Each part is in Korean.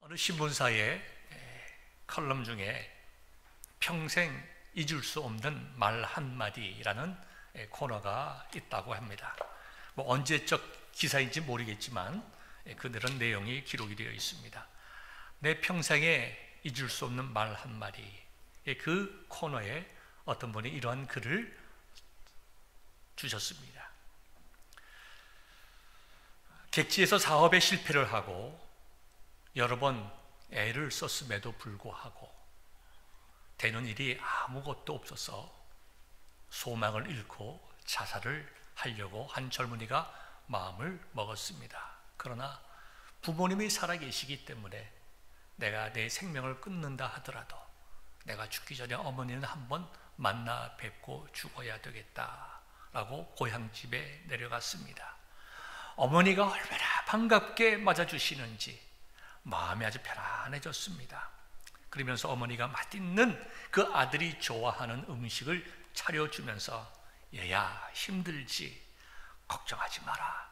어느 신문사의 컬럼 중에 평생 잊을 수 없는 말 한마디라는 코너가 있다고 합니다. 언제적 기사인지 모르겠지만 그런 내용이 기록이 되어 있습니다. 내 평생에 잊을 수 없는 말 한마디. 그 코너에 어떤 분이 이러한 글을 주셨습니다. 객지에서 사업에 실패를 하고 여러 번 애를 썼음에도 불구하고 되는 일이 아무것도 없어서 소망을 잃고 자살을 하려고 한 젊은이가 마음을 먹었습니다. 그러나 부모님이 살아계시기 때문에 내가 내 생명을 끊는다 하더라도 내가 죽기 전에 어머니는 한번 만나 뵙고 죽어야 되겠다라고 고향집에 내려갔습니다. 어머니가 얼마나 반갑게 맞아주시는지 마음이 아주 편안해졌습니다. 그러면서 어머니가 맛있는 그 아들이 좋아하는 음식을 차려주면서 얘야 힘들지 걱정하지 마라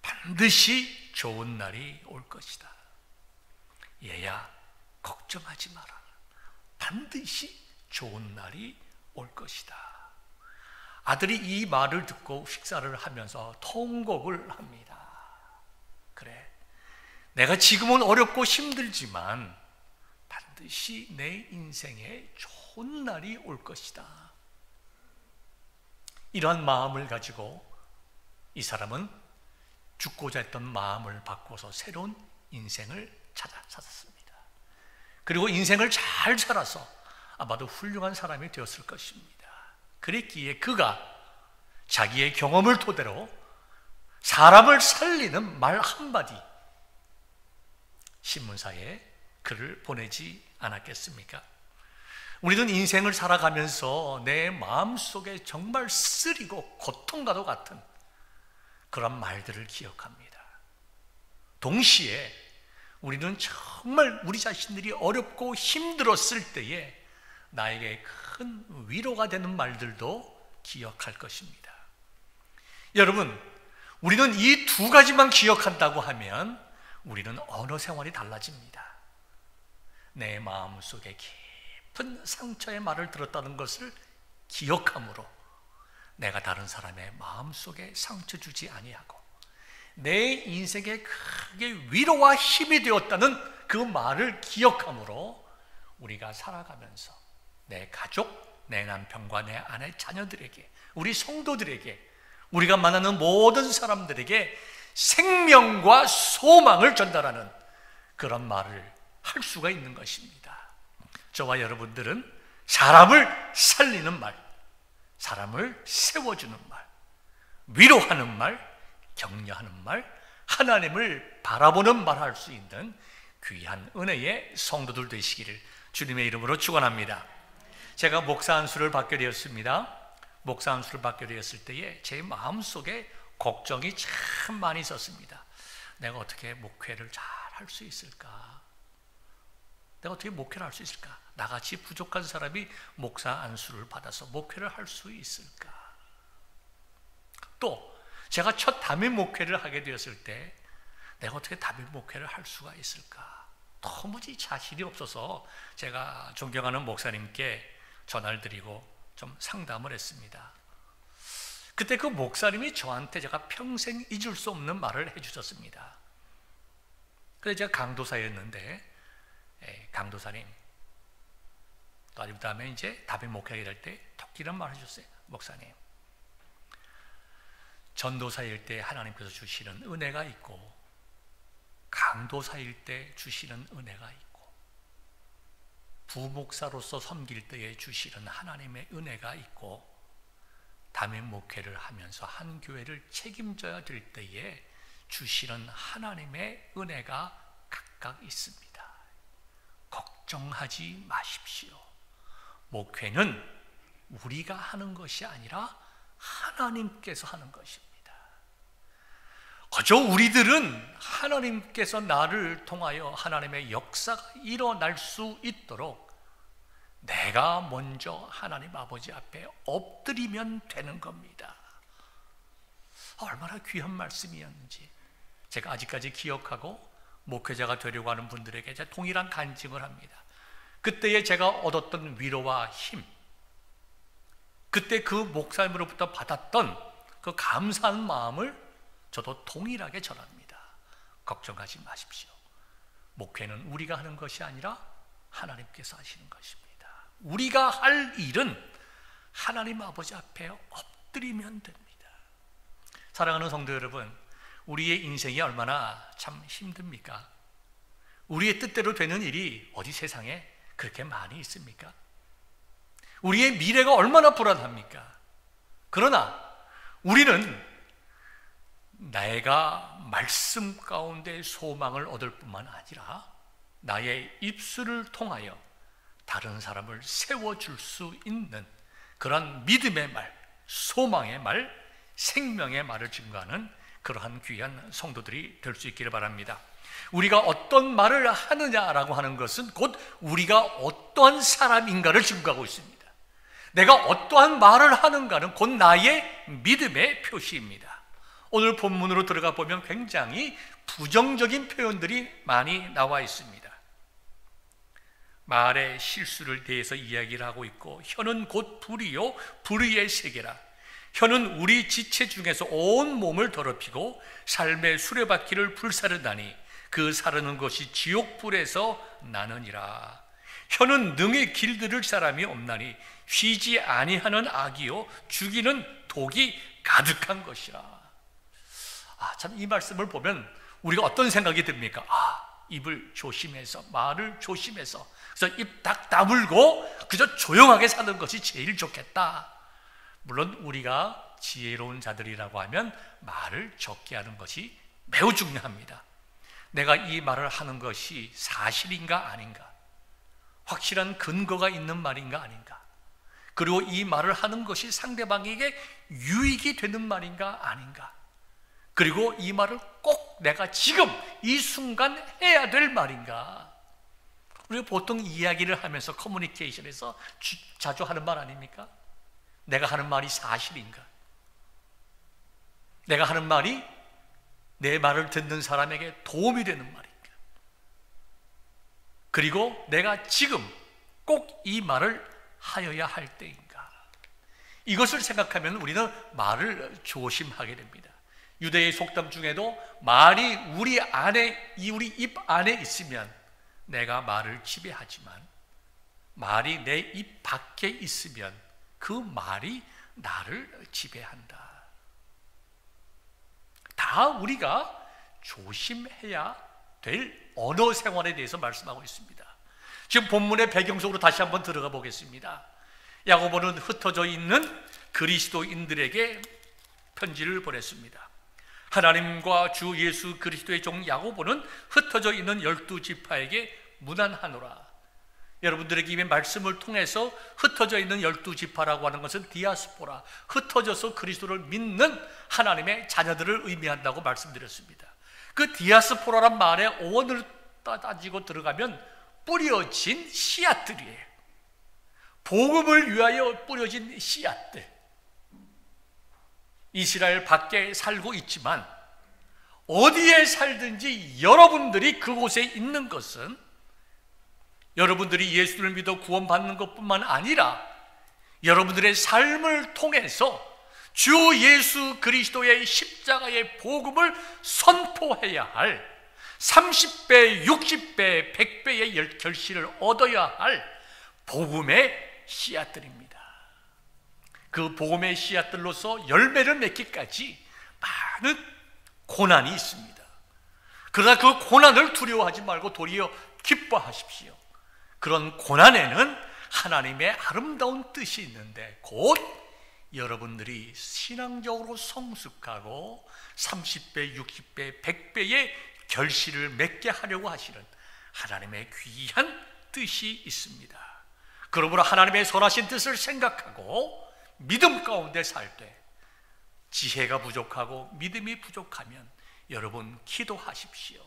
반드시 좋은 날이 올 것이다. 얘야 걱정하지 마라 반드시 좋은 날이 올 것이다. 아들이 이 말을 듣고 식사를 하면서 통곡을 합니다. 그래, 내가 지금은 어렵고 힘들지만 반드시 내 인생에 좋은 날이 올 것이다. 이러한 마음을 가지고 이 사람은 죽고자 했던 마음을 바꿔서 새로운 인생을 찾았습니다. 그리고 인생을 잘 살아서 아마도 훌륭한 사람이 되었을 것입니다. 그랬기에 그가 자기의 경험을 토대로 사람을 살리는 말 한마디 신문사에 글을 보내지 않았겠습니까? 우리는 인생을 살아가면서 내 마음속에 정말 쓰리고 고통과도 같은 그런 말들을 기억합니다. 동시에 우리는 정말 우리 자신들이 어렵고 힘들었을 때에 나에게 큰 위로가 되는 말들도 기억할 것입니다. 여러분, 우리는 이 두 가지만 기억한다고 하면 우리는 언어 생활이 달라집니다. 내 마음속에 깊은 상처의 말을 들었다는 것을 기억함으로 내가 다른 사람의 마음속에 상처 주지 아니하고 내 인생에 크게 위로와 힘이 되었다는 그 말을 기억함으로 우리가 살아가면서 내 가족, 내 남편과 내 아내, 자녀들에게, 우리 성도들에게, 우리가 만나는 모든 사람들에게 생명과 소망을 전달하는 그런 말을 할 수가 있는 것입니다. 저와 여러분들은 사람을 살리는 말, 사람을 세워주는 말, 위로하는 말, 격려하는 말, 하나님을 바라보는 말 할 수 있는 귀한 은혜의 성도들 되시기를 주님의 이름으로 축원합니다. 제가 목사 안수를 받게 되었습니다. 목사 안수를 받게 되었을 때에 제 마음속에 걱정이 참 많이 있었습니다. 내가 어떻게 목회를 잘 할 수 있을까? 내가 어떻게 목회를 할 수 있을까? 나같이 부족한 사람이 목사 안수를 받아서 목회를 할 수 있을까? 또 제가 첫 담임 목회를 하게 되었을 때 내가 어떻게 담임 목회를 할 수가 있을까? 도무지 자신이 없어서 제가 존경하는 목사님께 전화를 드리고 좀 상담을 했습니다. 그때 그 목사님이 저한테 제가 평생 잊을 수 없는 말을 해주셨습니다. 그래서 제가 강도사였는데 강도사님 또 그 다음에 이제 담임 목회를 할 때 이런 말 해주셨어요. 목사님, 전도사일 때 하나님께서 주시는 은혜가 있고 강도사일 때 주시는 은혜가 있고 부목사로서 섬길 때에 주시는 하나님의 은혜가 있고 담임 목회를 하면서 한 교회를 책임져야 될 때에 주시는 하나님의 은혜가 각각 있습니다. 걱정하지 마십시오. 목회는 우리가 하는 것이 아니라 하나님께서 하는 것입니다. 그저 우리들은 하나님께서 나를 통하여 하나님의 역사가 일어날 수 있도록 내가 먼저 하나님 아버지 앞에 엎드리면 되는 겁니다. 얼마나 귀한 말씀이었는지 제가 아직까지 기억하고 목회자가 되려고 하는 분들에게 제가 동일한 간증을 합니다. 그때에 제가 얻었던 위로와 힘, 그때 그 목사님으로부터 받았던 그 감사한 마음을 저도 동일하게 전합니다. 걱정하지 마십시오. 목회는 우리가 하는 것이 아니라 하나님께서 하시는 것입니다. 우리가 할 일은 하나님 아버지 앞에 엎드리면 됩니다. 사랑하는 성도 여러분, 우리의 인생이 얼마나 참 힘듭니까? 우리의 뜻대로 되는 일이 어디 세상에 그렇게 많이 있습니까? 우리의 미래가 얼마나 불안합니까? 그러나 우리는 내가 말씀 가운데 소망을 얻을 뿐만 아니라 나의 입술을 통하여 다른 사람을 세워줄 수 있는 그런 믿음의 말, 소망의 말, 생명의 말을 증거하는 그러한 귀한 성도들이 될 수 있기를 바랍니다. 우리가 어떤 말을 하느냐라고 하는 것은 곧 우리가 어떠한 사람인가를 증거하고 있습니다. 내가 어떠한 말을 하는가는 곧 나의 믿음의 표시입니다. 오늘 본문으로 들어가 보면 굉장히 부정적인 표현들이 많이 나와 있습니다. 말의 실수를 대해서 이야기를 하고 있고, 혀는 곧 불이요 불의의 세계라. 혀는 우리 지체 중에서 온 몸을 더럽히고 삶의 수레바퀴를 불사르다니 그 사르는 것이 지옥불에서 나느니라. 혀는 능히 길들일 사람이 없나니 쉬지 아니하는 악이요 죽이는 독이 가득한 것이라. 참 이 말씀을 보면 우리가 어떤 생각이 듭니까? 입을 조심해서, 말을 조심해서, 그래서 입 딱 다물고 그저 조용하게 사는 것이 제일 좋겠다. 물론 우리가 지혜로운 자들이라고 하면 말을 적게 하는 것이 매우 중요합니다. 내가 이 말을 하는 것이 사실인가 아닌가, 확실한 근거가 있는 말인가 아닌가, 그리고 이 말을 하는 것이 상대방에게 유익이 되는 말인가 아닌가, 그리고 이 말을 꼭 내가 지금 이 순간 해야 될 말인가. 우리가 보통 이야기를 하면서 커뮤니케이션에서 자주 하는 말 아닙니까? 내가 하는 말이 사실인가? 내가 하는 말이 내 말을 듣는 사람에게 도움이 되는 말인가? 그리고 내가 지금 꼭 이 말을 하여야 할 때인가? 이것을 생각하면 우리는 말을 조심하게 됩니다. 유대의 속담 중에도 말이 우리 입 안에 있으면 내가 말을 지배하지만 말이 내 입 밖에 있으면 그 말이 나를 지배한다. 다 우리가 조심해야 될 언어 생활에 대해서 말씀하고 있습니다. 지금 본문의 배경 속으로 다시 한번 들어가 보겠습니다. 야고보는 흩어져 있는 그리스도인들에게 편지를 보냈습니다. 하나님과 주 예수 그리스도의 종 야고보는 흩어져 있는 12지파에게 문안하노라. 여러분들에게 이미 말씀을 통해서 흩어져 있는 12지파라고 하는 것은 디아스포라, 흩어져서 그리스도를 믿는 하나님의 자녀들을 의미한다고 말씀드렸습니다. 그 디아스포라란 말의 어원을 따지고 들어가면 뿌려진 씨앗들이에요. 복음을 위하여 뿌려진 씨앗들. 이스라엘 밖에 살고 있지만 어디에 살든지 여러분들이 그곳에 있는 것은 여러분들이 예수를 믿어 구원받는 것뿐만 아니라 여러분들의 삶을 통해서 주 예수 그리스도의 십자가의 복음을 선포해야 할 30배, 60배, 100배의 결실을 얻어야 할 복음의 씨앗들입니다. 그 복음의 씨앗들로서 열매를 맺기까지 많은 고난이 있습니다. 그러나 그 고난을 두려워하지 말고 도리어 기뻐하십시오. 그런 고난에는 하나님의 아름다운 뜻이 있는데 곧 여러분들이 신앙적으로 성숙하고 30배, 60배, 100배의 결실을 맺게 하려고 하시는 하나님의 귀한 뜻이 있습니다. 그러므로 하나님의 선하신 뜻을 생각하고 믿음 가운데 살 때 지혜가 부족하고 믿음이 부족하면 여러분 기도하십시오.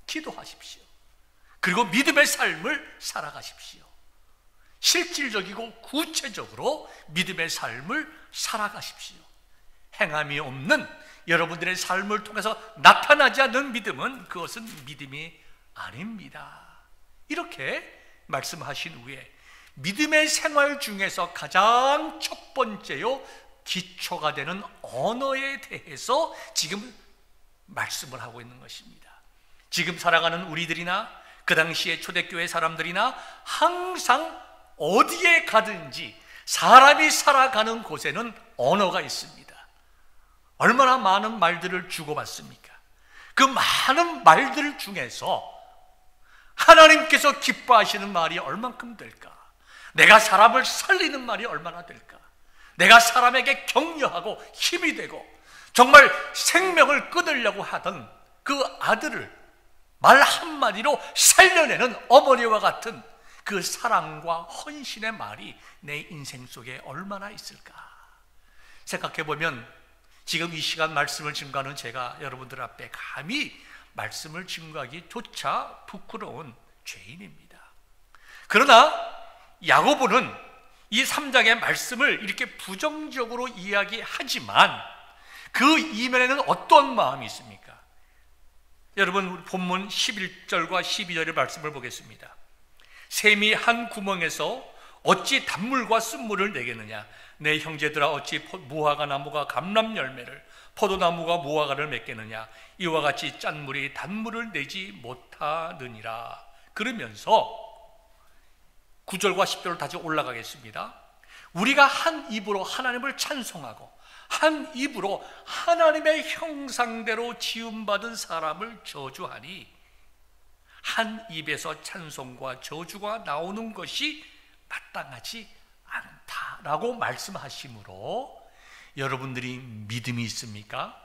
기도하십시오. 그리고 믿음의 삶을 살아가십시오. 실질적이고 구체적으로 믿음의 삶을 살아가십시오. 행함이 없는 여러분들의 삶을 통해서 나타나지 않는 믿음은 그것은 믿음이 아닙니다. 이렇게 말씀하신 후에 믿음의 생활 중에서 가장 첫 번째요 기초가 되는 언어에 대해서 지금 말씀을 하고 있는 것입니다. 지금 살아가는 우리들이나 그 당시에 초대교회 사람들이나 항상 어디에 가든지 사람이 살아가는 곳에는 언어가 있습니다. 얼마나 많은 말들을 주고받습니까? 그 많은 말들 중에서 하나님께서 기뻐하시는 말이 얼만큼 될까? 내가 사람을 살리는 말이 얼마나 될까? 내가 사람에게 격려하고 힘이 되고 정말 생명을 끊으려고 하던 그 아들을 말 한마디로 살려내는 어머니와 같은 그 사랑과 헌신의 말이 내 인생 속에 얼마나 있을까? 생각해보면 지금 이 시간 말씀을 증거하는 제가 여러분들 앞에 감히 말씀을 증거하기조차 부끄러운 죄인입니다. 그러나 야고보는 이 3장의 말씀을 이렇게 부정적으로 이야기하지만 그 이면에는 어떤 마음이 있습니까? 여러분 본문 11절과 12절의 말씀을 보겠습니다. 샘이 한 구멍에서 어찌 단물과 쓴물을 내겠느냐? 내 형제들아 어찌 무화과 나무가 감람 열매를 포도나무가 무화과를 맺겠느냐? 이와 같이 짠물이 단물을 내지 못하느니라. 그러면서 9절과 10절로 다시 올라가겠습니다. 우리가 한 입으로 하나님을 찬송하고 한 입으로 하나님의 형상대로 지음받은 사람을 저주하니 한 입에서 찬송과 저주가 나오는 것이 마땅하지 않다라고 말씀하시므로 여러분들이 믿음이 있습니까?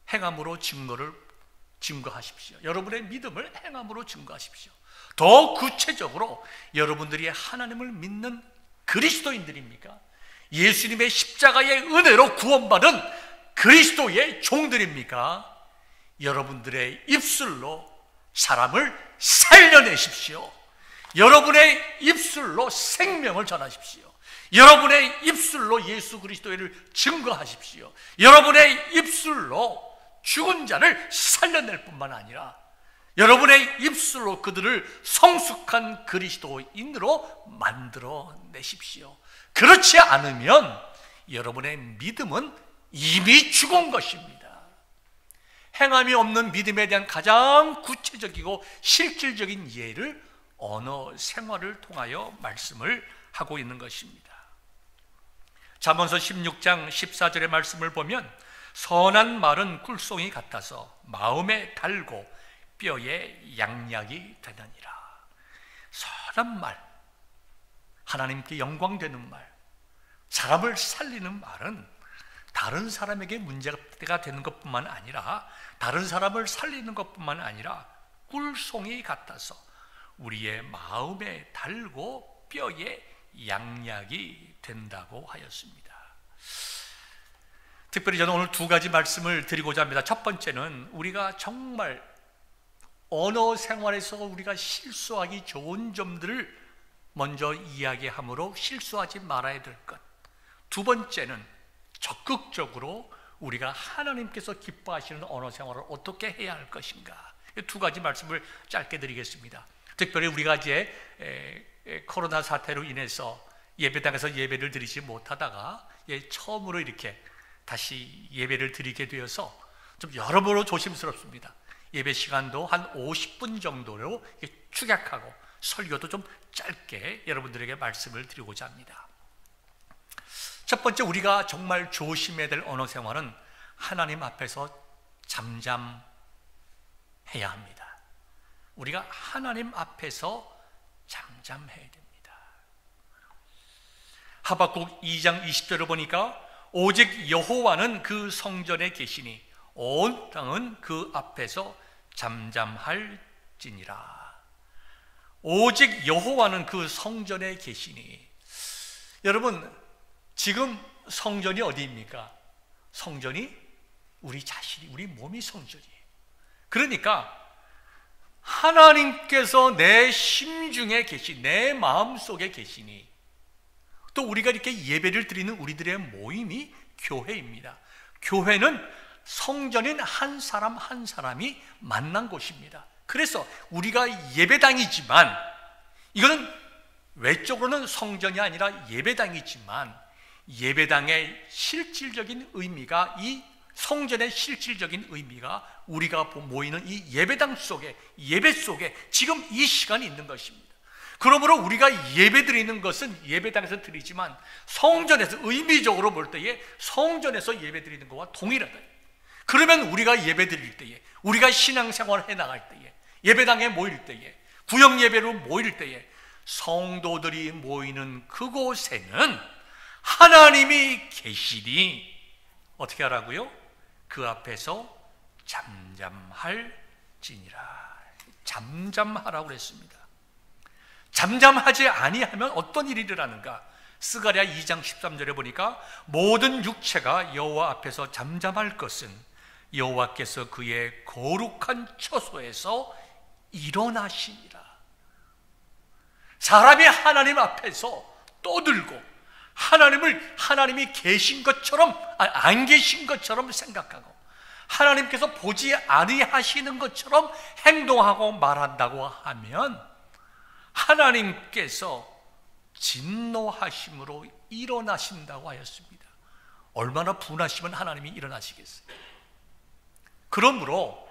행함으로 증거하십시오. 여러분의 믿음을 행함으로 증거하십시오. 더 구체적으로 여러분들이 하나님을 믿는 그리스도인들입니까? 예수님의 십자가의 은혜로 구원받은 그리스도의 종들입니까? 여러분들의 입술로 사람을 살려내십시오. 여러분의 입술로 생명을 전하십시오. 여러분의 입술로 예수 그리스도를 증거하십시오. 여러분의 입술로 죽은 자를 살려낼 뿐만 아니라 여러분의 입술로 그들을 성숙한 그리스도인으로 만들어내십시오. 그렇지 않으면 여러분의 믿음은 이미 죽은 것입니다. 행함이 없는 믿음에 대한 가장 구체적이고 실질적인 예를 언어 생활을 통하여 말씀을 하고 있는 것입니다. 잠언서 16장 14절의 말씀을 보면 선한 말은 꿀송이 같아서 마음에 달고 뼈에 양약이 되느니라. 선한 말, 하나님께 영광되는 말, 사람을 살리는 말은 다른 사람에게 문제가 되는 것뿐만 아니라 다른 사람을 살리는 것뿐만 아니라 꿀송이 같아서 우리의 마음에 달고 뼈에 양약이 된다고 하였습니다. 특별히 저는 오늘 두 가지 말씀을 드리고자 합니다. 첫 번째는 우리가 정말 언어 생활에서 우리가 실수하기 좋은 점들을 먼저 이야기함으로 실수하지 말아야 될 것. 두 번째는 적극적으로 우리가 하나님께서 기뻐하시는 언어 생활을 어떻게 해야 할 것인가. 두 가지 말씀을 짧게 드리겠습니다. 특별히 우리가 이제 코로나 사태로 인해서 예배당에서 예배를 드리지 못하다가 처음으로 이렇게 다시 예배를 드리게 되어서 좀 여러모로 조심스럽습니다. 예배 시간도 한 50분 정도로 축약하고 설교도 좀 짧게 여러분들에게 말씀을 드리고자 합니다. 첫 번째, 우리가 정말 조심해야 될 언어 생활은 하나님 앞에서 잠잠해야 합니다. 우리가 하나님 앞에서 잠잠해야 됩니다. 하박국 2장 20절을 보니까 오직 여호와는 그 성전에 계시니 온 땅은 그 앞에서 잠잠할지니라. 오직 여호와는 그 성전에 계시니. 여러분, 지금 성전이 어디입니까? 성전이 우리 자신이, 우리 몸이 성전이에요. 그러니까 하나님께서 내 심중에 계시, 내 마음속에 계시니 또 우리가 이렇게 예배를 드리는 우리들의 모임이 교회입니다. 교회는 성전인 한 사람 한 사람이 만난 곳입니다. 그래서 우리가 예배당이지만, 이거는 외적으로는 성전이 아니라 예배당이지만, 예배당의 실질적인 의미가, 이 성전의 실질적인 의미가 우리가 모이는 이 예배당 속에, 예배 속에 지금 이 시간이 있는 것입니다. 그러므로 우리가 예배 드리는 것은 예배당에서 드리지만, 성전에서 의미적으로 볼 때에 성전에서 예배 드리는 것과 동일하다. 그러면 우리가 예배 드릴 때에, 우리가 신앙생활을 해나갈 때에, 예배당에 모일 때에, 구역 예배로 모일 때에, 성도들이 모이는 그곳에는 하나님이 계시니 어떻게 하라고요? 그 앞에서 잠잠할지니라. 잠잠하라고 그랬습니다. 잠잠하지 아니하면 어떤 일이 일어나는가? 스가랴 2장 13절에 보니까 모든 육체가 여호와 앞에서 잠잠할 것은 여호와께서 그의 거룩한 처소에서 일어나시니라. 사람이 하나님 앞에서 떠들고 하나님이 계신 것처럼, 안 계신 것처럼 생각하고 하나님께서 보지 아니하시는 것처럼 행동하고 말한다고 하면 하나님께서 진노하심으로 일어나신다고 하였습니다. 얼마나 분하시면 하나님이 일어나시겠어요? 그러므로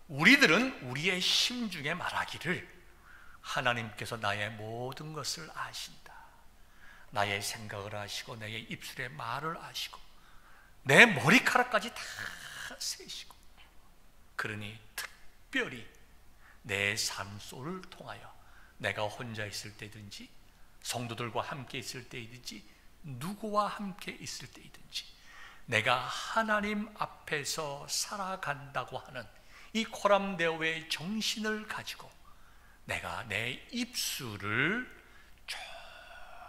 우리들은 우리의 심중에 말하기를, 하나님께서 나의 모든 것을 아신다. 나의 생각을 아시고 나의 입술의 말을 아시고 내 머리카락까지 다 세시고, 그러니 특별히 내 삶속을 통하여 내가 혼자 있을 때든지 성도들과 함께 있을 때이든지 누구와 함께 있을 때이든지 내가 하나님 앞에서 살아간다고 하는 이 코람데오의 정신을 가지고 내가 내 입술을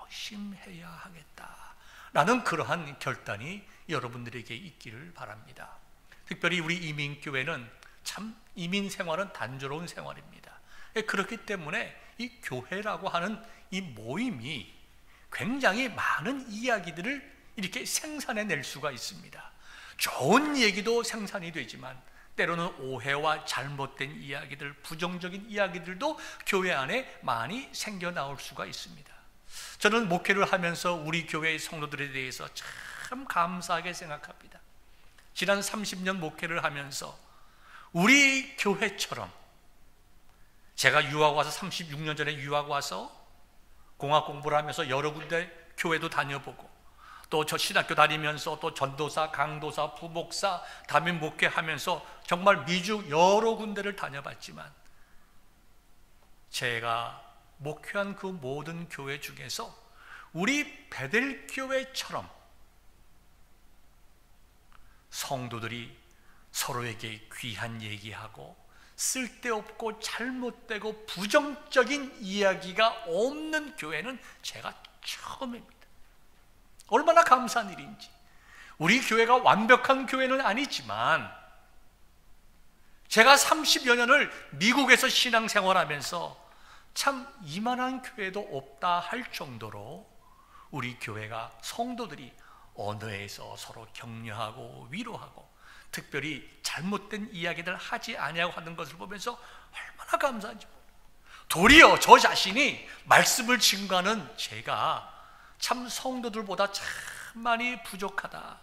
조심해야 하겠다라는 그러한 결단이 여러분들에게 있기를 바랍니다. 특별히 우리 이민교회는 참 이민 생활은 단조로운 생활입니다. 그렇기 때문에 이 교회라고 하는 이 모임이 굉장히 많은 이야기들을 이렇게 생산해낼 수가 있습니다. 좋은 얘기도 생산이 되지만 때로는 오해와 잘못된 이야기들, 부정적인 이야기들도 교회 안에 많이 생겨나올 수가 있습니다. 저는 목회를 하면서 우리 교회의 성도들에 대해서 참 감사하게 생각합니다. 지난 30년 목회를 하면서 우리 교회처럼, 제가 유학 와서 36년 전에 유학 와서 공학 공부를 하면서 여러 군데 교회도 다녀보고, 또 저 신학교 다니면서 또 전도사, 강도사, 부목사, 담임 목회하면서 정말 미주 여러 군데를 다녀봤지만, 제가 목회한 그 모든 교회 중에서 우리 베델교회처럼 성도들이 서로에게 귀한 얘기하고 쓸데없고 잘못되고 부정적인 이야기가 없는 교회는 제가 처음입니다. 얼마나 감사한 일인지. 우리 교회가 완벽한 교회는 아니지만 제가 30여 년을 미국에서 신앙생활하면서 참 이만한 교회도 없다 할 정도로 우리 교회가 성도들이 언어에서 서로 격려하고 위로하고 특별히 잘못된 이야기를 하지 아니하고 하는 것을 보면서 얼마나 감사한지. 도리어 저 자신이 말씀을 증거하는 제가 참 성도들보다 참 많이 부족하다.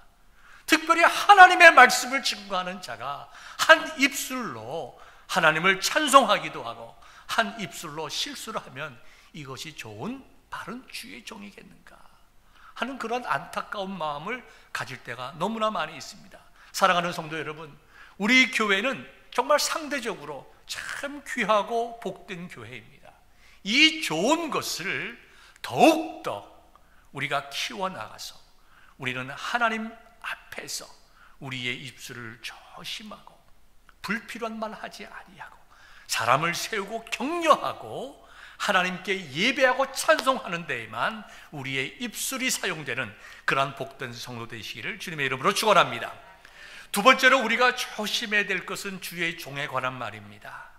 특별히 하나님의 말씀을 증거하는 자가 한 입술로 하나님을 찬송하기도 하고 한 입술로 실수를 하면 이것이 좋은 바른 주의 종이겠는가 하는 그런 안타까운 마음을 가질 때가 너무나 많이 있습니다. 사랑하는 성도 여러분, 우리 교회는 정말 상대적으로 참 귀하고 복된 교회입니다. 이 좋은 것을 더욱더 우리가 키워나가서 우리는 하나님 앞에서 우리의 입술을 조심하고 불필요한 말 하지 아니하고 사람을 세우고 격려하고 하나님께 예배하고 찬송하는 데에만 우리의 입술이 사용되는 그러한 복된 성도 되시기를 주님의 이름으로 축원합니다. 두 번째로 우리가 조심해야 될 것은 주의 종에 관한 말입니다.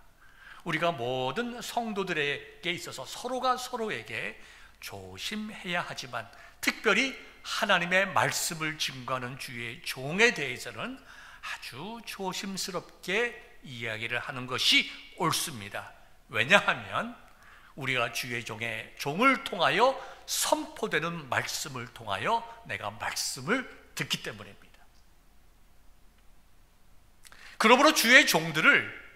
우리가 모든 성도들에게 있어서 서로가 서로에게 조심해야 하지만 특별히 하나님의 말씀을 증거하는 주의 종에 대해서는 아주 조심스럽게 이야기를 하는 것이 옳습니다. 왜냐하면 우리가 주의 종을 통하여 선포되는 말씀을 통하여 내가 말씀을 듣기 때문입니다. 그러므로 주의 종들을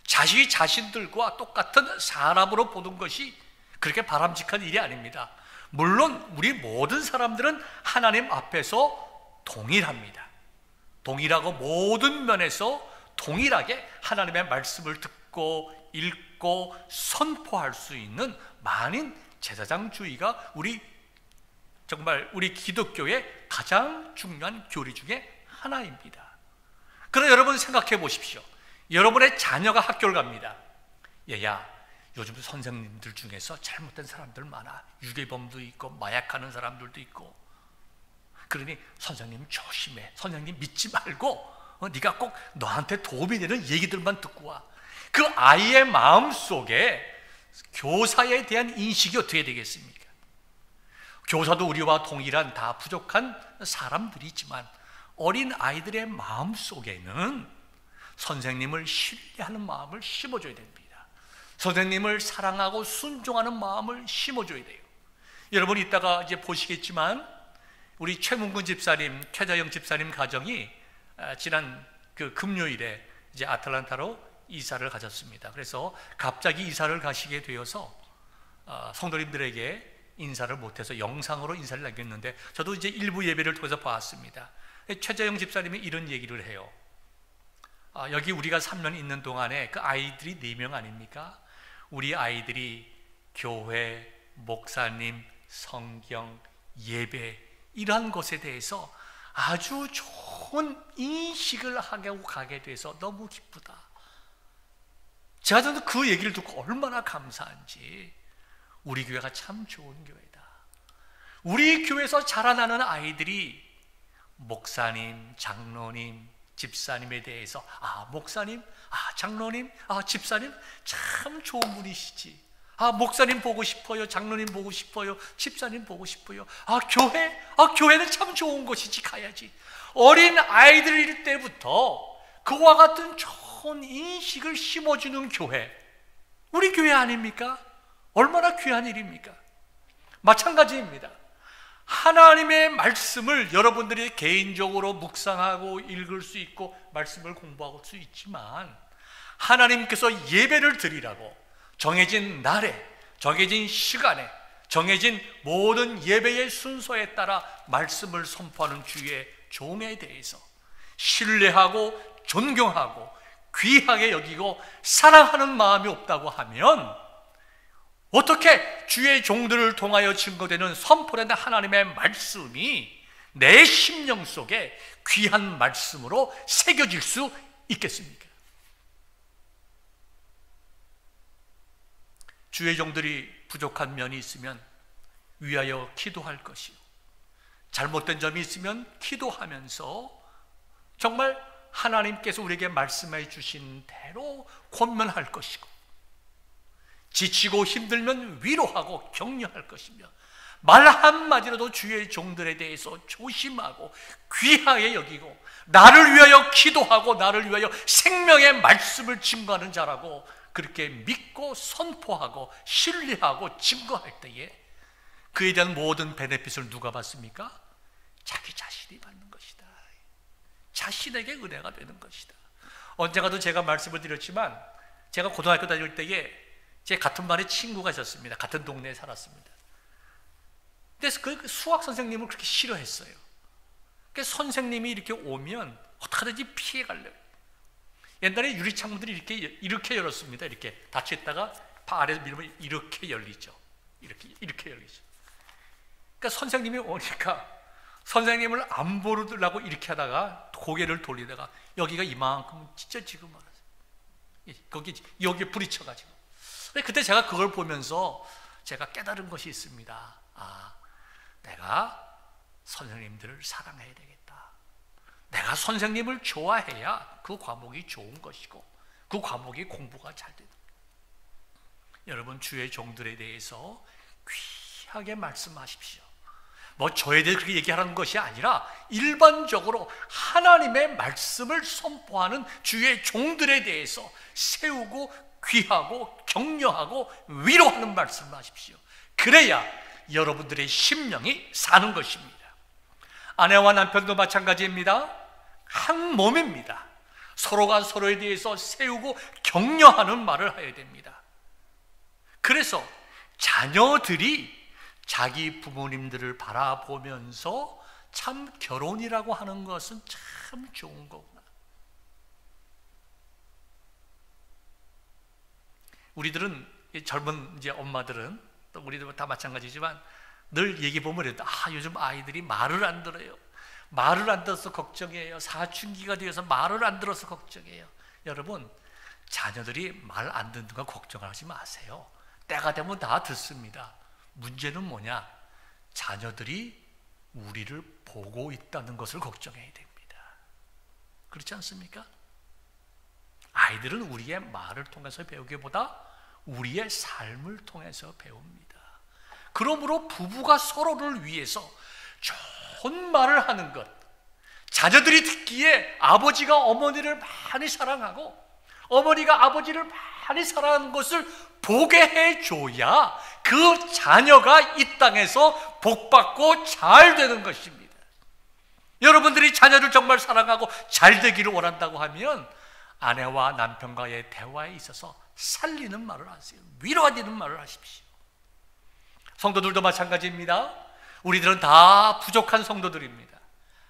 자신들과 똑같은 사람으로 보는 것이 그렇게 바람직한 일이 아닙니다. 물론 우리 모든 사람들은 하나님 앞에서 동일합니다. 동일하고 모든 면에서 동일하게 하나님의 말씀을 듣고 읽고 선포할 수 있는 만인 제사장주의가 정말 우리 기독교의 가장 중요한 교리 중에 하나입니다. 그러나 여러분 생각해 보십시오. 여러분의 자녀가 학교를 갑니다. 얘야, 요즘 선생님들 중에서 잘못된 사람들 많아. 유괴범도 있고 마약하는 사람들도 있고. 그러니 선생님 조심해. 선생님 믿지 말고 네가 꼭 너한테 도움이 되는 얘기들만 듣고 와. 그 아이의 마음속에 교사에 대한 인식이 어떻게 되겠습니까? 교사도 우리와 동일한 다 부족한 사람들이지만 어린 아이들의 마음속에는 선생님을 신뢰하는 마음을 심어줘야 됩니다. 선생님을 사랑하고 순종하는 마음을 심어줘야 돼요. 여러분 이따가 이제 보시겠지만 우리 최문근 집사님, 최자영 집사님 가정이 지난 그 금요일에 이제 아틀란타로 이사를 가셨습니다. 그래서 갑자기 이사를 가시게 되어서 성도님들에게 인사를 못해서 영상으로 인사를 남겼는데 저도 이제 일부 예배를 통해서 봤습니다. 최자영 집사님이 이런 얘기를 해요. 여기 우리가 3년 있는 동안에 그 아이들이 4명 아닙니까? 우리 아이들이 교회, 목사님, 성경, 예배 이러한 것에 대해서 아주 좋은 인식을 하고 가게 돼서 너무 기쁘다. 제가 저도 그 얘기를 듣고 얼마나 감사한지. 우리 교회가 참 좋은 교회다. 우리 교회에서 자라나는 아이들이 목사님, 장로님, 집사님에 대해서 목사님, 장로님, 집사님 참 좋은 분이시지. 목사님 보고 싶어요. 장로님 보고 싶어요. 집사님 보고 싶어요. 교회는 참 좋은 곳이지. 가야지. 어린 아이들일 때부터 그와 같은 좋은 인식을 심어주는 교회, 우리 교회 아닙니까? 얼마나 귀한 일입니까? 마찬가지입니다. 하나님의 말씀을 여러분들이 개인적으로 묵상하고 읽을 수 있고 말씀을 공부할 수 있지만 하나님께서 예배를 드리라고 정해진 날에, 정해진 시간에, 정해진 모든 예배의 순서에 따라 말씀을 선포하는 주의 종에 대해서 신뢰하고 존경하고 귀하게 여기고 사랑하는 마음이 없다고 하면 어떻게 주의 종들을 통하여 증거되는 선포되는 하나님의 말씀이 내 심령 속에 귀한 말씀으로 새겨질 수 있겠습니까? 주의 종들이 부족한 면이 있으면 위하여 기도할 것이요, 잘못된 점이 있으면 기도하면서 정말 하나님께서 우리에게 말씀해 주신 대로 권면할 것이고, 지치고 힘들면 위로하고 격려할 것이며, 말 한마디라도 주의 종들에 대해서 조심하고 귀하게 여기고 나를 위하여 기도하고 나를 위하여 생명의 말씀을 증거하는 자라고 그렇게 믿고 선포하고 신뢰하고 증거할 때에 그에 대한 모든 베네핏을 누가 받습니까? 자기 자신이 받는 것이다. 자신에게 은혜가 되는 것이다. 언젠가도 제가 말씀을 드렸지만 제가 고등학교 다닐 때에 제 같은 반에 친구가 있었습니다. 같은 동네에 살았습니다. 그래서 그 수학 선생님을 그렇게 싫어했어요. 그래서 선생님이 이렇게 오면 어떻게든지 피해가려고. 옛날에 유리창문들이 이렇게 열었습니다. 이렇게 닫혀있다가 바 아래에서 밀면 이렇게 열리죠. 이렇게 열리죠. 그러니까 선생님이 오니까 선생님을 안 보려고 이렇게 하다가 고개를 돌리다가 여기가 이만큼 찢어지고 말았어요. 여기에 부딪혀가지고. 그때 제가 그걸 보면서 제가 깨달은 것이 있습니다. 내가 선생님들을 사랑해야 되겠다. 내가 선생님을 좋아해야 그 과목이 좋은 것이고 그 과목이 공부가 잘 되는 거예요. 여러분, 주의 종들에 대해서 귀하게 말씀하십시오. 뭐 저에 대해 그렇게 얘기하는 것이 아니라 일반적으로 하나님의 말씀을 선포하는 주의 종들에 대해서 세우고 귀하고 격려하고 위로하는 말씀을 하십시오. 그래야 여러분들의 심령이 사는 것입니다. 아내와 남편도 마찬가지입니다. 한 몸입니다. 서로가 서로에 대해서 세우고 격려하는 말을 해야 됩니다. 그래서 자녀들이 자기 부모님들을 바라보면서 참 결혼이라고 하는 것은 참 좋은 거구나. 우리들은 젊은 이제 엄마들은 또 우리도 다 마찬가지지만 늘 얘기 보면 그래도 요즘 아이들이 말을 안 들어요. 말을 안 들어서 걱정이에요. 사춘기가 되어서 말을 안 들어서 걱정이에요. 여러분, 자녀들이 말 안 듣는 거 걱정하지 마세요. 때가 되면 다 듣습니다. 문제는 뭐냐? 자녀들이 우리를 보고 있다는 것을 걱정해야 됩니다. 그렇지 않습니까? 아이들은 우리의 말을 통해서 배우기보다 우리의 삶을 통해서 배웁니다. 그러므로 부부가 서로를 위해서 좋은 말을 하는 것, 자녀들이 듣기에 아버지가 어머니를 많이 사랑하고 어머니가 아버지를 많이 사랑하는 것을 보게 해줘야 그 자녀가 이 땅에서 복받고 잘 되는 것입니다. 여러분들이 자녀를 정말 사랑하고 잘 되기를 원한다고 하면 아내와 남편과의 대화에 있어서 살리는 말을 하세요. 위로하는 말을 하십시오. 성도들도 마찬가지입니다. 우리들은 다 부족한 성도들입니다.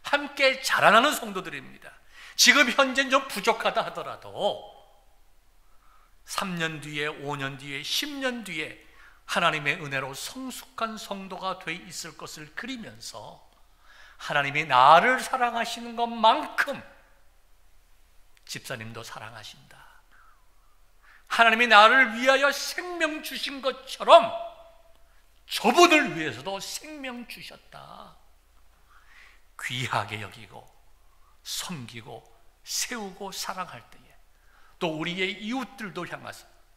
함께 자라나는 성도들입니다. 지금 현재는 좀 부족하다 하더라도 3년 뒤에, 5년 뒤에, 10년 뒤에 하나님의 은혜로 성숙한 성도가 돼 있을 것을 그리면서 하나님이 나를 사랑하시는 것만큼 집사님도 사랑하신다. 하나님이 나를 위하여 생명 주신 것처럼 저분을 위해서도 생명 주셨다. 귀하게 여기고 섬기고 세우고 사랑할 때에 또 우리의 이웃들도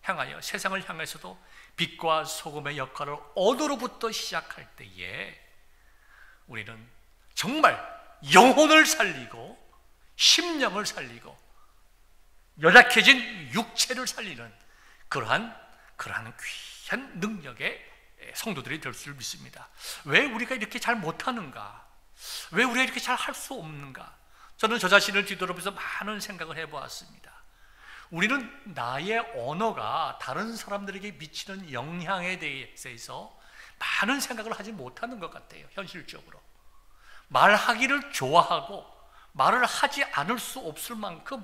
향하여 세상을 향해서도 빛과 소금의 역할을 언어로부터 시작할 때에 우리는 정말 영혼을 살리고 심령을 살리고 연약해진 육체를 살리는 그러한 귀한 능력의 성도들이 될 줄 믿습니다. 왜 우리가 이렇게 잘 못하는가? 왜 우리가 이렇게 잘 할 수 없는가? 저는 저 자신을 뒤돌아보면서 많은 생각을 해보았습니다. 우리는 나의 언어가 다른 사람들에게 미치는 영향에 대해서 많은 생각을 하지 못하는 것 같아요. 현실적으로 말하기를 좋아하고 말을 하지 않을 수 없을 만큼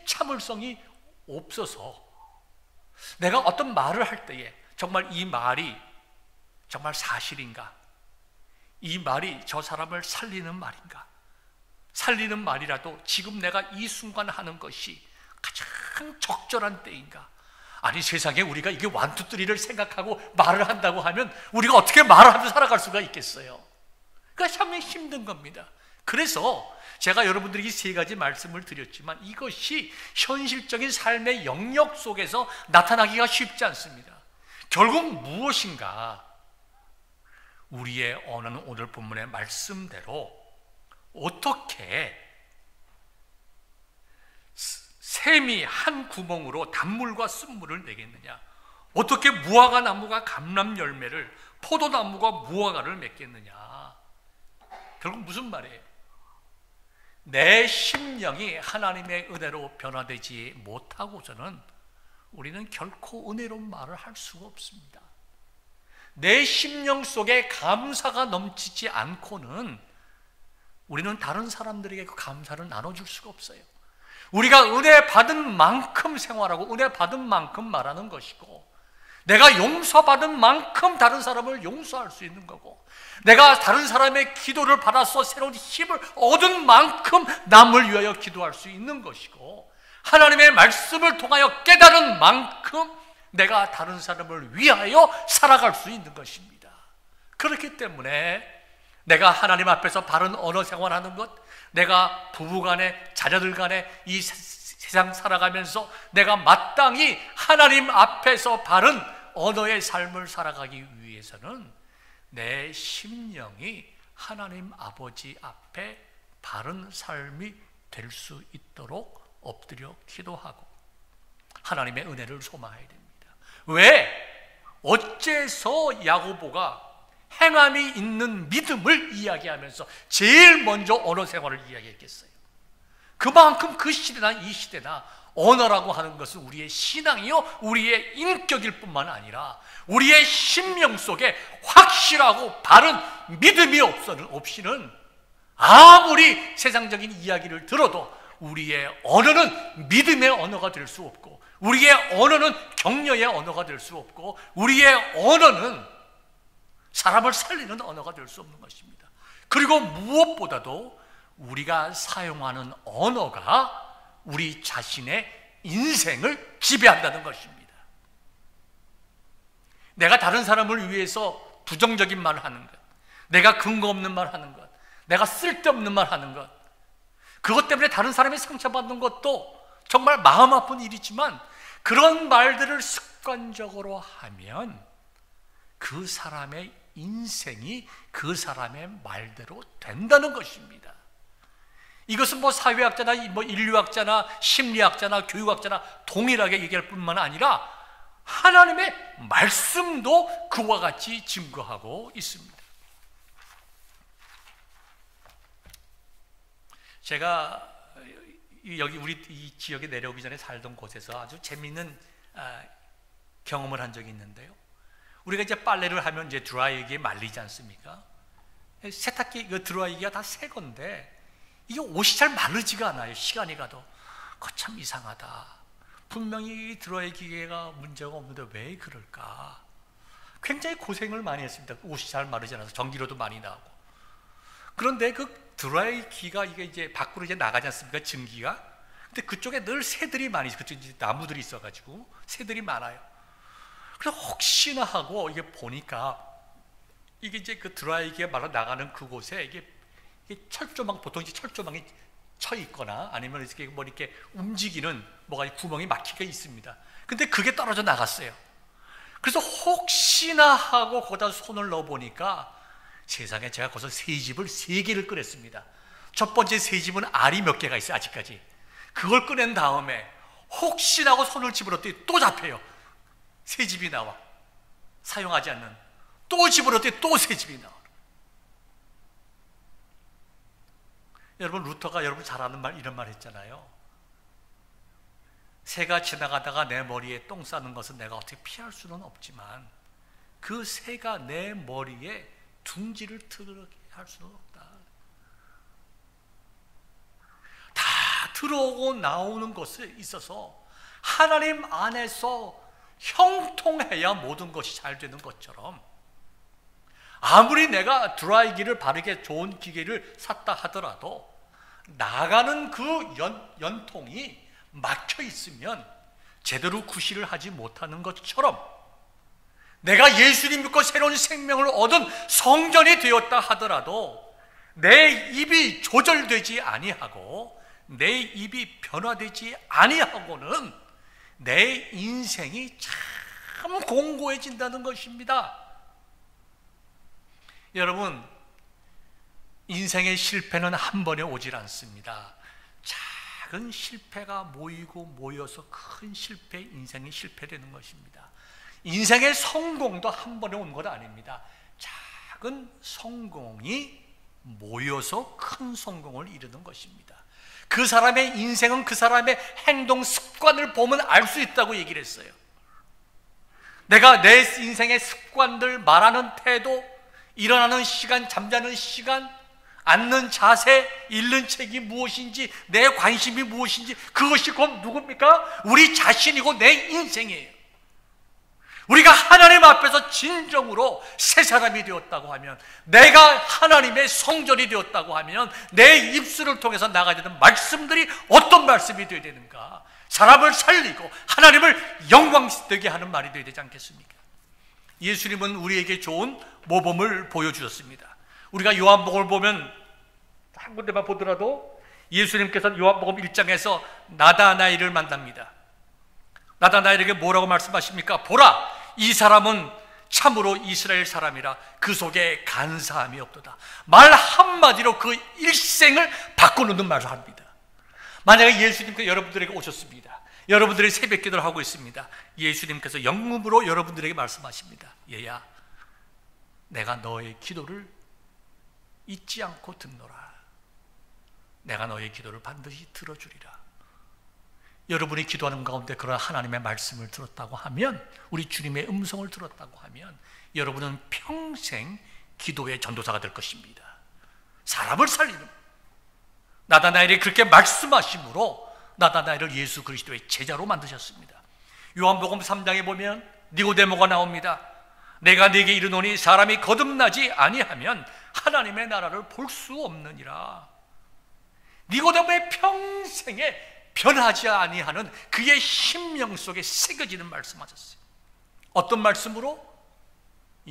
참을성이 없어서 내가 어떤 말을 할 때에 정말 이 말이 정말 사실인가? 이 말이 저 사람을 살리는 말인가? 살리는 말이라도 지금 내가 이 순간 하는 것이 가장 적절한 때인가? 아니 세상에 우리가 이게 완투쓰리를 생각하고 말을 한다고 하면 우리가 어떻게 말을 하면서 살아갈 수가 있겠어요? 그러니까 참 힘든 겁니다. 그래서 제가 여러분들에게 세 가지 말씀을 드렸지만 이것이 현실적인 삶의 영역 속에서 나타나기가 쉽지 않습니다. 결국 무엇인가? 우리의 언어는 오늘 본문의 말씀대로 어떻게 샘이 한 구멍으로 단물과 쓴물을 내겠느냐? 어떻게 무화과 나무가 감람 열매를, 포도나무가 무화과를 맺겠느냐? 결국 무슨 말이에요? 내 심령이 하나님의 은혜로 변화되지 못하고서는 우리는 결코 은혜로운 말을 할 수가 없습니다. 내 심령 속에 감사가 넘치지 않고는 우리는 다른 사람들에게 그 감사를 나눠줄 수가 없어요. 우리가 은혜 받은 만큼 생활하고 은혜 받은 만큼 말하는 것이고, 내가 용서받은 만큼 다른 사람을 용서할 수 있는 거고, 내가 다른 사람의 기도를 받아서 새로운 힘을 얻은 만큼 남을 위하여 기도할 수 있는 것이고, 하나님의 말씀을 통하여 깨달은 만큼 내가 다른 사람을 위하여 살아갈 수 있는 것입니다. 그렇기 때문에 내가 하나님 앞에서 바른 언어 생활하는 것, 내가 부부간에 자녀들간에 이 세상 살아가면서 내가 마땅히 하나님 앞에서 바른 언어의 삶을 살아가기 위해서는 내 심령이 하나님 아버지 앞에 바른 삶이 될 수 있도록 엎드려 기도하고 하나님의 은혜를 소망해야 됩니다. 왜? 어째서 야고보가 행함이 있는 믿음을 이야기하면서 제일 먼저 언어 생활을 이야기했겠어요? 그만큼 그 시대나 이 시대나 언어라고 하는 것은 우리의 신앙이요, 우리의 인격일 뿐만 아니라 우리의 심령 속에 확실하고 바른 믿음이 없이는 아무리 세상적인 이야기를 들어도 우리의 언어는 믿음의 언어가 될 수 없고, 우리의 언어는 격려의 언어가 될 수 없고, 우리의 언어는 사람을 살리는 언어가 될 수 없는 것입니다. 그리고 무엇보다도 우리가 사용하는 언어가 우리 자신의 인생을 지배한다는 것입니다. 내가 다른 사람을 위해서 부정적인 말을 하는 것, 내가 근거 없는 말 하는 것, 내가 쓸데없는 말 하는 것, 그것 때문에 다른 사람이 상처받는 것도 정말 마음 아픈 일이지만 그런 말들을 습관적으로 하면 그 사람의 인생이 그 사람의 말대로 된다는 것입니다. 이것은 사회학자나 인류학자나 심리학자나 교육학자나 동일하게 얘기할 뿐만 아니라 하나님의 말씀도 그와 같이 증거하고 있습니다. 제가 여기 우리 이 지역에 내려오기 전에 살던 곳에서 아주 재미있는 경험을 한 적이 있는데요. 우리가 이제 빨래를 하면 이제 드라이기에 말리지 않습니까? 세탁기 그 드라이기가 다 새 건데 이게 옷이 잘 마르지가 않아요. 시간이 가도. 참 이상하다. 분명히 드라이기가 문제가 없는데 왜 그럴까? 굉장히 고생을 많이 했습니다. 옷이 잘 마르지 않아서 전기료도 많이 나오고. 그런데 그 드라이기가 이게 이제 밖으로 이제 나가지 않습니까? 증기가. 근데 그쪽에 늘 새들이 많이 있어요. 그쪽에 이제 나무들이 있어가지고 새들이 많아요. 그래서 혹시나 하고 이게 보니까 이게 이제 그 드라이기가 말아 나가는 그곳에 이게 철조망, 보통 이제 철조망이 쳐 있거나 아니면 이렇게 움직이는 뭐가 구멍이 막히게 있습니다. 근데 그게 떨어져 나갔어요. 그래서 혹시나 하고 거기다 손을 넣어 보니까 세상에 제가 거기서 새집을 3개를 꺼냈습니다. 첫 번째 새집은 알이 몇 개가 있어요. 아직까지. 그걸 꺼낸 다음에 혹시나 하고 손을 집어넣었더니 또 잡혀요. 새집이 나와. 사용하지 않는. 또 집어넣었더니 또 새집이 나와. 여러분, 루터가 여러분 잘 아는 말, 이런 말 했잖아요. 새가 지나가다가 내 머리에 똥 싸는 것은 내가 어떻게 피할 수는 없지만 그 새가 내 머리에 둥지를 트게 할 수는 없다. 다 들어오고 나오는 것에 있어서 하나님 안에서 형통해야 모든 것이 잘 되는 것처럼 아무리 내가 드라이기를 바르게 좋은 기계를 샀다 하더라도 나가는 그 연통이 막혀 있으면 제대로 구실을 하지 못하는 것처럼 내가 예수님 믿고 새로운 생명을 얻은 성전이 되었다 하더라도 내 입이 조절되지 아니하고 내 입이 변화되지 아니하고는 내 인생이 참 공고해진다는 것입니다. 여러분, 인생의 실패는 한 번에 오질 않습니다. 작은 실패가 모이고 모여서 큰 실패, 인생이 실패되는 것입니다. 인생의 성공도 한 번에 온 것 아닙니다. 작은 성공이 모여서 큰 성공을 이루는 것입니다. 그 사람의 인생은 그 사람의 행동 습관을 보면 알 수 있다고 얘기를 했어요. 내가 내 인생의 습관들, 말하는 태도, 일어나는 시간, 잠자는 시간, 앉는 자세, 읽는 책이 무엇인지, 내 관심이 무엇인지, 그것이 곧 누굽니까? 우리 자신이고 내 인생이에요. 우리가 하나님 앞에서 진정으로 새 사람이 되었다고 하면, 내가 하나님의 성전이 되었다고 하면 내 입술을 통해서 나가야 되는 말씀들이 어떤 말씀이 되어야 되는가? 사람을 살리고 하나님을 영광되게 하는 말이 되어야 되지 않겠습니까? 예수님은 우리에게 좋은 모범을 보여주셨습니다. 우리가 요한복음을 보면 한 군데만 보더라도 예수님께서 요한복음 1장에서 나다나엘을 만납니다. 나다나엘에게 뭐라고 말씀하십니까? 보라, 이 사람은 참으로 이스라엘 사람이라 그 속에 간사함이 없도다. 말 한마디로 그 일생을 바꿔놓는 말을 합니다. 만약에 예수님께서 여러분들에게 오셨습니다. 여러분들이 새벽 기도를 하고 있습니다. 예수님께서 영음으로 여러분들에게 말씀하십니다. 얘야, 내가 너의 기도를 잊지 않고 듣노라. 내가 너의 기도를 반드시 들어주리라. 여러분이 기도하는 가운데 그런 하나님의 말씀을 들었다고 하면, 우리 주님의 음성을 들었다고 하면 여러분은 평생 기도의 전도사가 될 것입니다. 사람을 살리는, 나다나엘이 그렇게 말씀하심으로 나다나엘을 예수 그리스도의 제자로 만드셨습니다. 요한복음 3장에 보면 니고데모가 나옵니다. 내가 네게 이르노니 사람이 거듭나지 아니하면 하나님의 나라를 볼 수 없느니라. 니고데모의 평생에 변하지 아니하는 그의 심령 속에 새겨지는 말씀하셨어요. 어떤 말씀으로?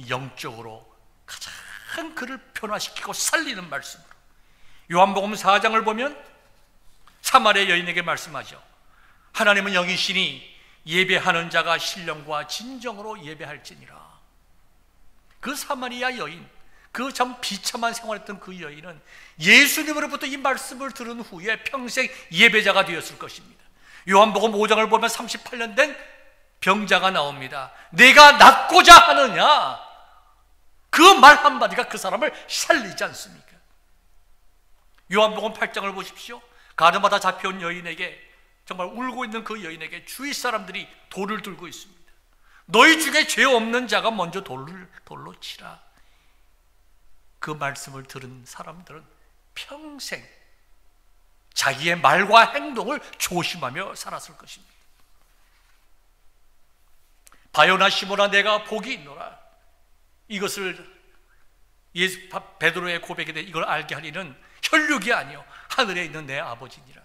영적으로 가장 그를 변화시키고 살리는 말씀으로. 요한복음 4장을 보면 사마리아 여인에게 말씀하죠. 하나님은 영이시니 예배하는 자가 신령과 진정으로 예배할지니라. 그 사마리아 여인, 그 참 비참한 생활했던 그 여인은 예수님으로부터 이 말씀을 들은 후에 평생 예배자가 되었을 것입니다. 요한복음 5장을 보면 38년 된 병자가 나옵니다. 내가 낫고자 하느냐? 그 말 한마디가 그 사람을 살리지 않습니까? 요한복음 8장을 보십시오. 가르마다 잡혀온 여인에게, 정말 울고 있는 그 여인에게 주위 사람들이 돌을 들고 있습니다. 너희 중에 죄 없는 자가 먼저 돌로 치라. 그 말씀을 들은 사람들은 평생 자기의 말과 행동을 조심하며 살았을 것입니다. 바요나 시모나 내가 복이 있노라. 이것을 베드로의 고백에 대해 이걸 알게 하리는 혈육이 아니요 하늘에 있는 내 아버지니라.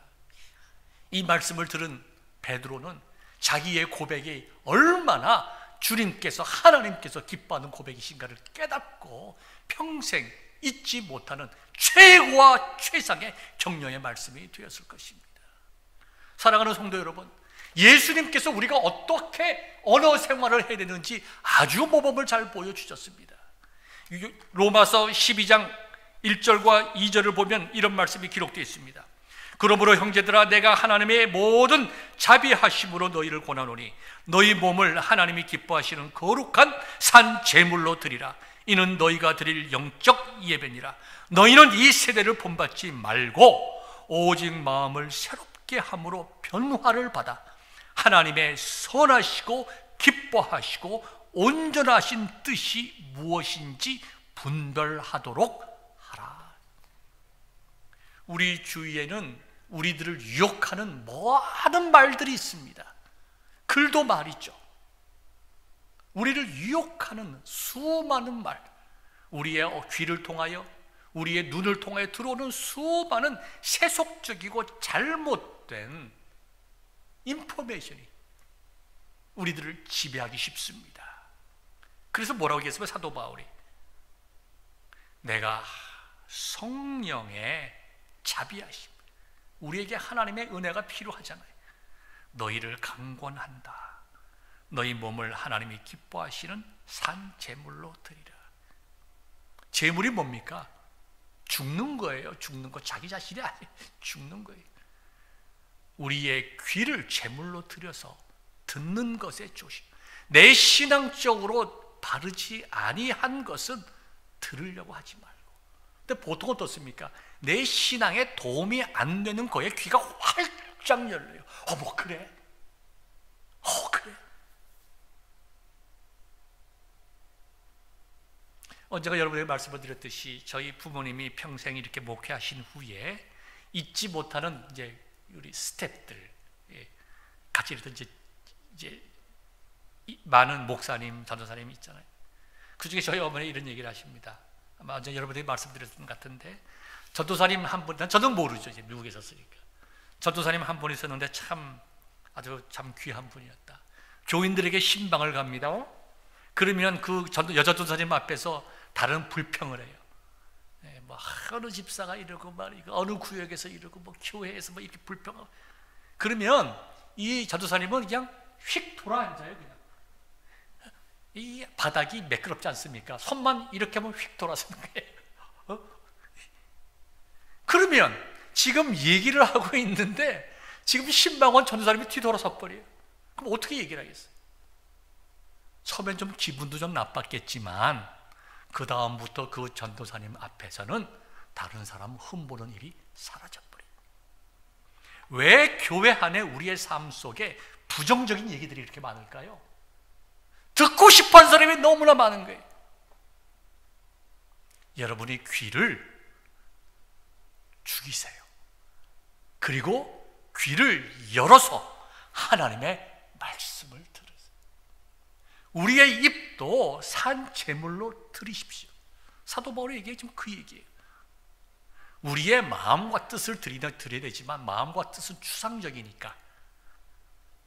이 말씀을 들은 베드로는 자기의 고백이 얼마나 주님께서, 하나님께서 기뻐하는 고백이신가를 깨닫고 평생 잊지 못하는 최고와 최상의 격려의 말씀이 되었을 것입니다. 사랑하는 성도 여러분, 예수님께서 우리가 어떻게 언어 생활을 해야 되는지 아주 모범을 잘 보여주셨습니다. 로마서 12장 1절과 2절을 보면 이런 말씀이 기록되어 있습니다. 그러므로 형제들아, 내가 하나님의 모든 자비하심으로 너희를 권하노니 너희 몸을 하나님이 기뻐하시는 거룩한 산 제물로 드리라. 이는 너희가 드릴 영적 예배니라. 너희는 이 세대를 본받지 말고 오직 마음을 새롭게 함으로 변화를 받아 하나님의 선하시고 기뻐하시고 온전하신 뜻이 무엇인지 분별하도록 하라. 우리 주위에는 우리들을 유혹하는 많은 말들이 있습니다. 글도 말이죠. 우리를 유혹하는 수많은 말, 우리의 귀를 통하여, 우리의 눈을 통하여 들어오는 수많은 세속적이고 잘못된 인포메이션이 우리들을 지배하기 쉽습니다. 그래서 뭐라고 얘기했으면 사도 바울이 내가 성령의 자비하심, 우리에게 하나님의 은혜가 필요하잖아요. 너희를 강권한다. 너희 몸을 하나님이 기뻐하시는 산 제물로 드리라. 제물이 뭡니까? 죽는 거예요. 죽는 거. 자기 자신이 아니에요. 죽는 거예요. 우리의 귀를 제물로 드려서 듣는 것에 조심. 내 신앙적으로 바르지 아니한 것은 들으려고 하지 말고. 근데 보통 어떻습니까? 내 신앙에 도움이 안 되는 거에 귀가 활짝 열려요. 뭐 그래? 그래? 언제가 여러분에게 말씀을 드렸듯이 저희 부모님이 평생 이렇게 목회하신 후에 잊지 못하는 이제 우리 스태프들, 같이 이랬던 이제 많은 목사님, 전도사님 있잖아요. 그 중에 저희 어머니 이런 얘기를 하십니다. 아마 언제 여러분들이 말씀드렸던 것 같은데, 전도사님 한 분, 저는 모르죠. 이제 미국에 있었으니까. 전도사님 한 분 있었는데 아주 귀한 분이었다. 교인들에게 신방을 갑니다. 그러면 그 여전도사님 앞에서 다른 불평을 해요. 뭐 어느 집사가 이러고 말이고 어느 구역에서 이러고 뭐 교회에서 뭐 이렇게 불평하고, 그러면 이 전도사님은 그냥 휙 돌아앉아요. 그냥 이 바닥이 매끄럽지 않습니까? 손만 이렇게 하면 휙 돌아서는 거예요. 그러면 지금 얘기를 하고 있는데 지금 신방원 전도사님이 뒤돌아서 버려요. 그럼 어떻게 얘기를 하겠어요? 처음엔 좀 기분도 좀 나빴겠지만 그 다음부터 그 전도사님 앞에서는 다른 사람 흠보는 일이 사라져버려요. 왜 교회 안에 우리의 삶 속에 부정적인 얘기들이 이렇게 많을까요? 듣고 싶어하는 사람이 너무나 많은 거예요. 여러분이 귀를 죽이세요. 그리고 귀를 열어서 하나님의 말씀을 들으세요. 우리의 입도 산 제물로 드리십시오. 사도 바울이 얘기해 지금 그 얘기예요. 우리의 마음과 뜻을 드려야 되지만 마음과 뜻은 추상적이니까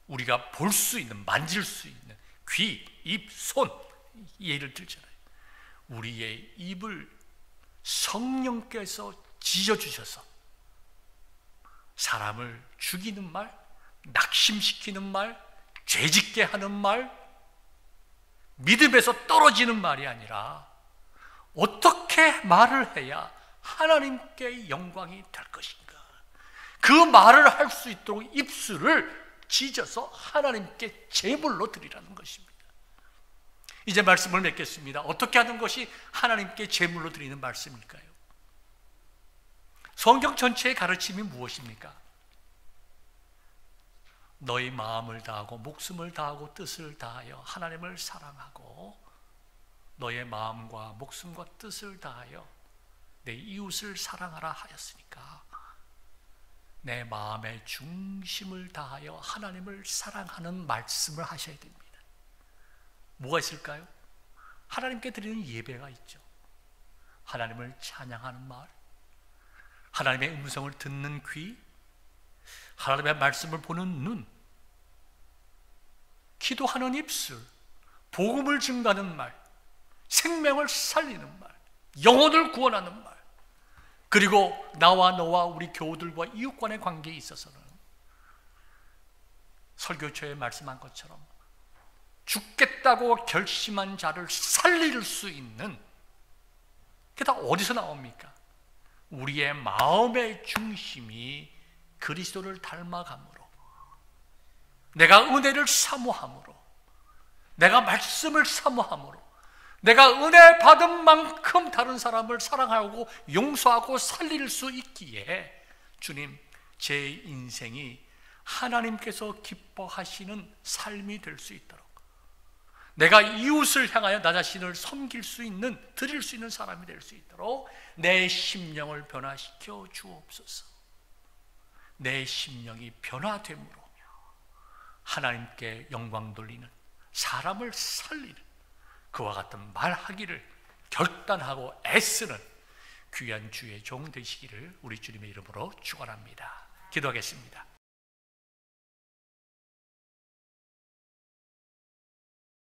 우리가 볼 수 있는, 만질 수 있는 귀, 입, 손, 예를 들잖아요. 우리의 입을 성령께서 지져주셔서 사람을 죽이는 말, 낙심시키는 말, 죄짓게 하는 말, 믿음에서 떨어지는 말이 아니라 어떻게 말을 해야 하나님께 영광이 될 것인가, 그 말을 할 수 있도록 입술을 찢어서 하나님께 제물로 드리라는 것입니다. 이제 말씀을 맺겠습니다. 어떻게 하는 것이 하나님께 제물로 드리는 말씀일까요? 성경 전체의 가르침이 무엇입니까? 너희 마음을 다하고 목숨을 다하고 뜻을 다하여 하나님을 사랑하고 너의 마음과 목숨과 뜻을 다하여 내 이웃을 사랑하라 하였으니까 내 마음의 중심을 다하여 하나님을 사랑하는 말씀을 하셔야 됩니다. 뭐가 있을까요? 하나님께 드리는 예배가 있죠. 하나님을 찬양하는 말, 하나님의 음성을 듣는 귀, 하나님의 말씀을 보는 눈, 기도하는 입술, 복음을 증가하는 말, 생명을 살리는 말, 영혼을 구원하는 말, 그리고 나와 너와 우리 교우들과 이웃 간의 관계에 있어서는 설교처에 말씀한 것처럼 죽겠다고 결심한 자를 살릴 수 있는, 그게 다 어디서 나옵니까? 우리의 마음의 중심이 그리스도를 닮아감으로, 내가 은혜를 사모함으로, 내가 말씀을 사모함으로, 내가 은혜 받은 만큼 다른 사람을 사랑하고 용서하고 살릴 수 있기에 주님, 제 인생이 하나님께서 기뻐하시는 삶이 될 수 있도록, 내가 이웃을 향하여 나 자신을 섬길 수 있는, 드릴 수 있는 사람이 될 수 있도록 내 심령을 변화시켜 주옵소서. 내 심령이 변화됨으로 하나님께 영광 돌리는, 사람을 살리는 그와 같은 말하기를 결단하고 애쓰는 귀한 주의 종 되시기를 우리 주님의 이름으로 축원합니다. 기도하겠습니다.